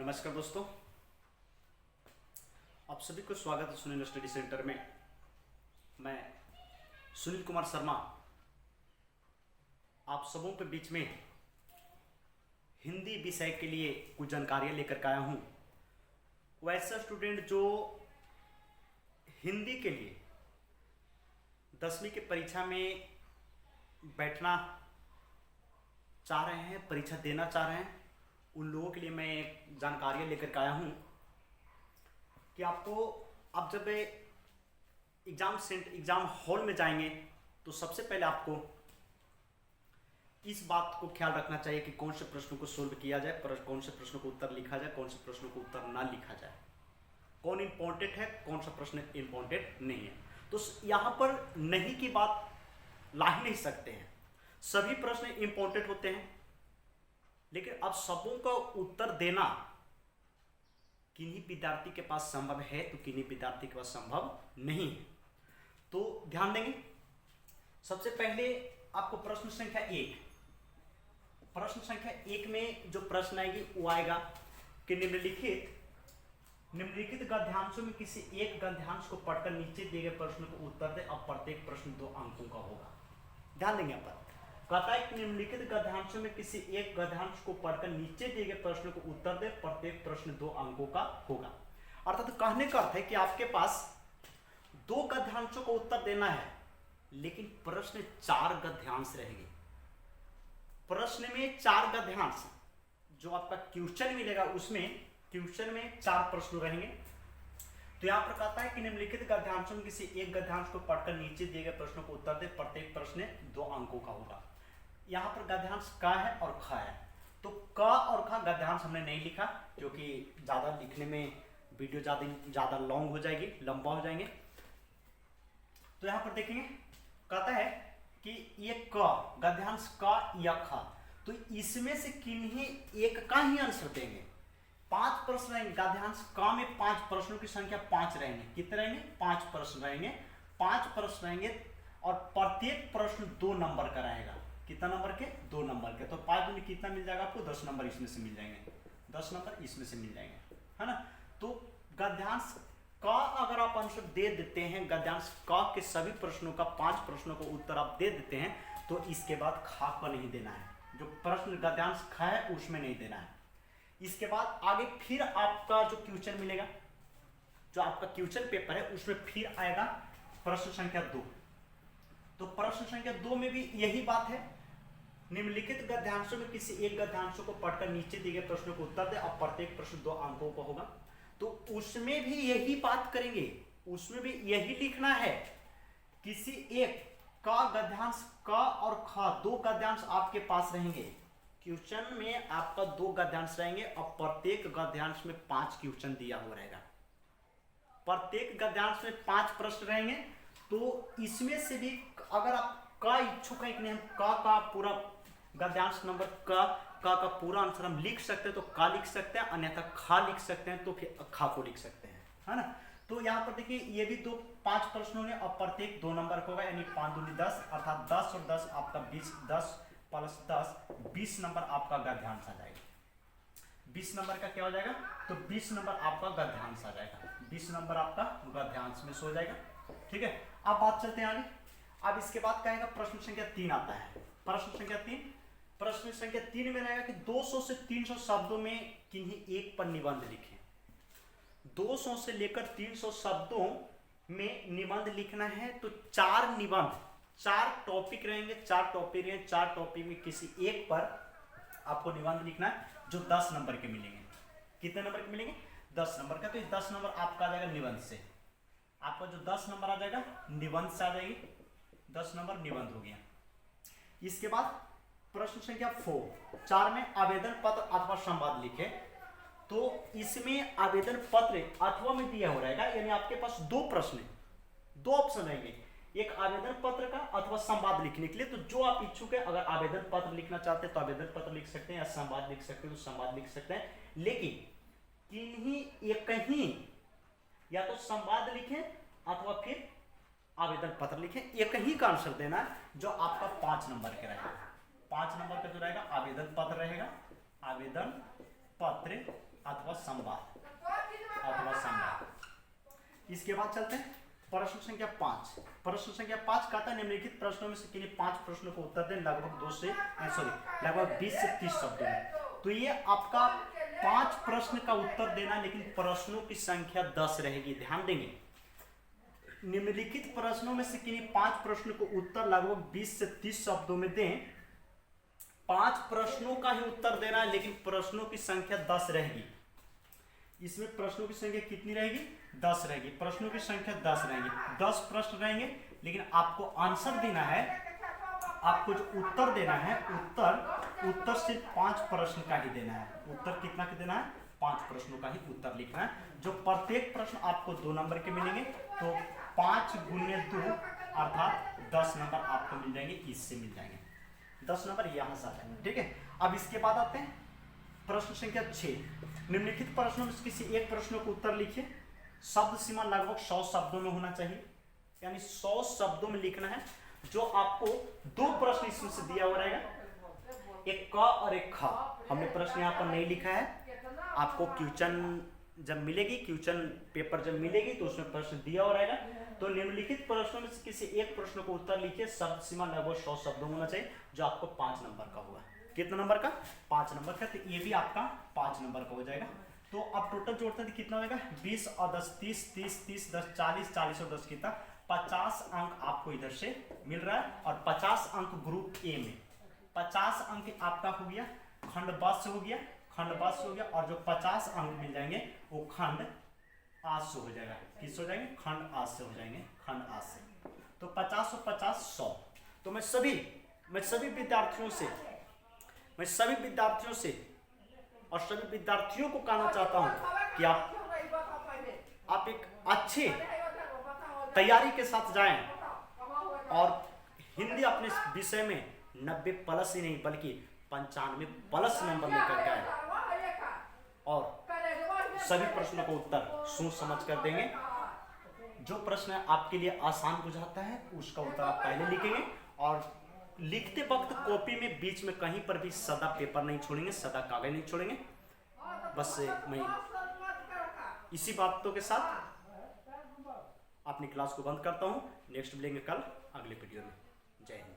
नमस्कार दोस्तों, आप सभी को स्वागत है सुनील स्टडी सेंटर में। मैं सुनील कुमार शर्मा आप सबों के बीच में हिंदी विषय के लिए कुछ जानकारियाँ लेकर के आया हूँ। वैसा स्टूडेंट जो हिंदी के लिए 10वीं की परीक्षा में बैठना चाह रहे हैं, परीक्षा देना चाह रहे हैं, उन लोगों के लिए मैं एक जानकारियाँ लेकर के आया हूँ कि आपको आप जब एग्ज़ाम हॉल में जाएंगे तो सबसे पहले आपको इस बात को ख्याल रखना चाहिए कि कौन से प्रश्नों को सोल्व किया जाए, कौन से प्रश्नों को उत्तर लिखा जाए, कौन से प्रश्नों को उत्तर ना लिखा जाए, कौन इम्पोर्टेंट है, कौन सा प्रश्न इम्पोर्टेंट नहीं है। तो यहाँ पर नहीं की बात ला ही नहीं सकते हैं। सभी प्रश्न इम्पोर्टेंट होते हैं, लेकिन अब सबों का उत्तर देना किन्हीं विद्यार्थी के पास संभव है तो किन्हीं विद्यार्थी के पास संभव नहीं है। तो ध्यान देंगे। सबसे पहले आपको प्रश्न संख्या 1 में जो प्रश्न आएगी वो आएगा कि निम्नलिखित गद्यांशों में किसी एक गद्यांश को पढ़कर नीचे दिए गए प्रश्न को उत्तर दे। अब प्रत्येक प्रश्न 2 अंकों का होगा। ध्यान देंगे। यहाँ पर कहता है कि निम्नलिखित गद्यांशों में किसी एक गद्यांश को पढ़कर नीचे दिए गए प्रश्न को उत्तर दे। प्रत्येक प्रश्न 2 अंकों का होगा। अर्थात तो कहने का अर्थ है कि आपके पास 2 गद्यांशों को उत्तर देना है, लेकिन प्रश्न 4 गद्यांश रहेंगे। प्रश्न में 4 गद्यांश जो आपका क्वेश्चन मिलेगा, उसमें क्वेश्चन में 4 प्रश्न रहेंगे। तो यहाँ पर कहता है कि निम्नलिखित गद्यांशों में किसी एक गद्यांश को पढ़कर नीचे दिए गए प्रश्नों को उत्तर दे। प्रत्येक प्रश्न 2 अंकों का होगा। यहाँ पर गद्यांश क है और ख है, तो क और ख गद्यांश हमने नहीं लिखा क्योंकि ज़्यादा लिखने में वीडियो ज़्यादा लॉन्ग हो जाएगी, लंबा हो जाएंगे। तो यहाँ पर देखेंगे कहता है कि ये क गद्यांश क या ख, तो इसमें से किन्हीं एक का ही आंसर देंगे। 5 प्रश्न रहेंगे। गद्यांश क में 5 प्रश्नों की संख्या 5 रहेंगे। कितने रहेंगे? 5 प्रश्न रहेंगे। 5 प्रश्न रहेंगे और प्रत्येक प्रश्न 2 नंबर का रहेगा। कितना नंबर के? 2 नंबर के। तो 5 में कितना मिल जाएगा आपको? 10 नंबर इसमें से मिल जाएंगे। 10 नंबर इसमें से मिल जाएंगे, है ना। तो गद्यांश का अगर आप आंसर दे देते हैं, गद्यांश का के सभी प्रश्नों का 5 प्रश्नों को उत्तर आप दे देते हैं, तो इसके बाद खा को नहीं देना है। जो प्रश्न गद्यांश ख है उसमें नहीं देना है। इसके बाद आगे फिर आपका जो क्वेश्चन मिलेगा, जो आपका क्वेश्चन पेपर है, उसमें फिर आएगा प्रश्न संख्या 2। तो प्रश्न संख्या 2 में भी यही बात है। निम्नलिखित गद्यांशों में किसी एक गद्यांशों को पढ़कर नीचे दिए गए प्रश्नों को उत्तर दे। अब प्रत्येक प्रश्न 2 अंकों का होगा। तो उसमें भी यही बात करेंगे, उसमें भी यही लिखना है। किसी एक का गद्यांश क और ख 2 गद्यांश आपके पास रहेंगे। क्वेश्चन में आपका 2 गद्यांश रहेंगे और प्रत्येक गद्यांश में 5 क्वेश्चन दिया हुआ रहेगा। प्रत्येक गद्यांश में 5 प्रश्न रहेंगे। तो इसमें से भी अगर आप का इच्छुक हैं कि नहीं, हम का पूरा गद्यांश नंबर का पूरा आंसर हम लिख सकते हैं तो का लिख सकते हैं, अन्यथा खा लिख सकते हैं तो फिर खा को लिख सकते हैं, है ना। तो यहाँ पर देखिए ये भी 5 प्रश्न होंगे और प्रत्येक 2 नंबर का होगा, यानी 5 दूनी 10, अर्थात 10 और 10 आपका 20, 10 प्लस 10 20 नंबर आपका गद्यांश आ जाएगा। 20 नंबर का क्या हो जाएगा? तो 20 नंबर आपका गद्यांश आ जाएगा। 20 नंबर आपका गद्यांश में सो जाएगा। ठीक है, अब बात चलते हैं आगे। अब इसके बाद कहेगा प्रश्न संख्या 3 आता है। प्रश्न संख्या 3 में रहेगा कि 200 से 300 शब्दों में किन्हीं एक पर निबंध लिखें। 200 से लेकर 300 शब्दों में निबंध लिखना है। तो 4 निबंध, 4 टॉपिक रहेंगे। 4 टॉपिक में किसी एक पर आपको निबंध लिखना है, जो 10 नंबर के मिलेंगे। कितने नंबर के मिलेंगे? 10 नंबर का। तो 10 नंबर आपका आ जाएगा निबंध से। आपका जो 10 नंबर आ जाएगा निबंध से आ जाएगी। 10 नंबर निबंध हो गया। इसके बाद प्रश्न संख्या 4 में आवेदन पत्र अथवा संवाद लिखे। तो इसमें आवेदन पत्र अथवा में दिया हो रहेगा, यानी आपके पास 2 प्रश्न, 2 ऑप्शन रहेंगे, एक आवेदन पत्र का अथवा संवाद लिखने के लिए। तो जो आप इच्छुक है, अगर आवेदन पत्र लिखना चाहते हैं तो आवेदन पत्र लिख सकते हैं, या संवाद लिख सकते हैं तो संवाद लिख सकते हैं। लेकिन किन्हीं एक ही या तो संवाद लिखें अथवा फिर आवेदन पत्र लिखें। एक ही का आंसर देना है, जो आपका 5 नंबर के रहेगा। 5 नंबर का जो रहेगा आवेदन पत्र रहेगा। आवेदन पत्र अथवा संवाद, अथवा संवाद। इसके बाद चलते हैं प्रश्न संख्या 5। प्रश्न संख्या 5 कहता है निम्नलिखित प्रश्नों में से किन्हीं 5 प्रश्नों को उत्तर दें लगभग 20 से 30 शब्दों में। तो ये आपका 5 प्रश्न का उत्तर देना, लेकिन प्रश्नों की संख्या 10 रहेगी। ध्यान देंगे, निम्नलिखित प्रश्नों में से किन्हीं 5 प्रश्नों को उत्तर लगभग 20 से 30 शब्दों में दें। 5 प्रश्नों का ही उत्तर देना है, लेकिन प्रश्नों की संख्या 10 रहेगी। इसमें प्रश्नों की संख्या कितनी रहेगी? 10 रहेगी। प्रश्नों की संख्या 10 रहेगी। 10 प्रश्न रहेंगे, लेकिन आपको आंसर देना है, आपको जो उत्तर देना है, उत्तर सिर्फ 5 प्रश्न का ही देना है। उत्तर कितना का देना है? 5 प्रश्नों का ही उत्तर लिखना है। जो प्रत्येक प्रश्न आपको 2 नंबर के मिलेंगे, तो 5 गुने 2 अर्थात 10 नंबर आपको मिल जाएंगे। इससे मिल जाएंगे 10 नंबर, यहां से आ जाएंगे। ठीक है, अब इसके बाद आते हैं प्रश्न संख्या 6। निम्नलिखित प्रश्नों में किसी एक प्रश्न को उत्तर लिखिए। शब्द सीमा लगभग 100 शब्दों में होना चाहिए, यानी 100 शब्दों में लिखना है। जो आपको 2 प्रश्न इसमें से दिया हुआ रहेगा, एक क और एक ख। हमने प्रश्न यहाँ पर नहीं लिखा है, आपको क्वेश्चन जब मिलेगी, क्वेश्चन पेपर जब मिलेगी तो उसमें प्रश्न दिया हुआ रहेगा। तो निम्नलिखित प्रश्नों में से किसी एक प्रश्न को उत्तर लिखिए। शब्द सीमा लगभग 100 शब्दों में होना चाहिए, जो आपको 5 नंबर का होगा। कितना नंबर का? 5 नंबर का। तो ये भी आपका 5 नंबर का हो जाएगा। तो अब टोटल जोड़ते हैं कितना होगा? 20 और 10 30, 30 30 10 40, 40 और 10 कितना? 50 अंक आपको इधर से मिल रहा है। और 50 अंक ग्रुप ए में, 50 अंक आपका हो गया खंड ब से हो गया, खंड ब से हो गया। और जो 50 अंक मिल जाएंगे वो खंड आ से हो जाएगा। किस हो जाएंगे? खंड आ से हो जाएंगे, खंड आ से। तो 50 और 50 100। तो मैं सभी विद्यार्थियों से और सभी विद्यार्थियों को कहना चाहता हूं कि आप एक अच्छे तैयारी के साथ जाएं और हिंदी अपने विषय में 90 प्लस ही नहीं बल्कि 95 प्लस नंबर लेकर के आए और सभी प्रश्नों को उत्तर सोच समझ कर देंगे। जो प्रश्न आपके लिए आसान बुझाता है उसका उत्तर आप पहले लिखेंगे, और लिखते वक्त कॉपी में बीच में कहीं पर भी सदा पेपर नहीं छोड़ेंगे, सदा कागज नहीं छोड़ेंगे। बस मैं इसी बातों के साथ अपनी क्लास को बंद करता हूं। नेक्स्ट मिलेंगे कल अगले वीडियो में। जय हिंद।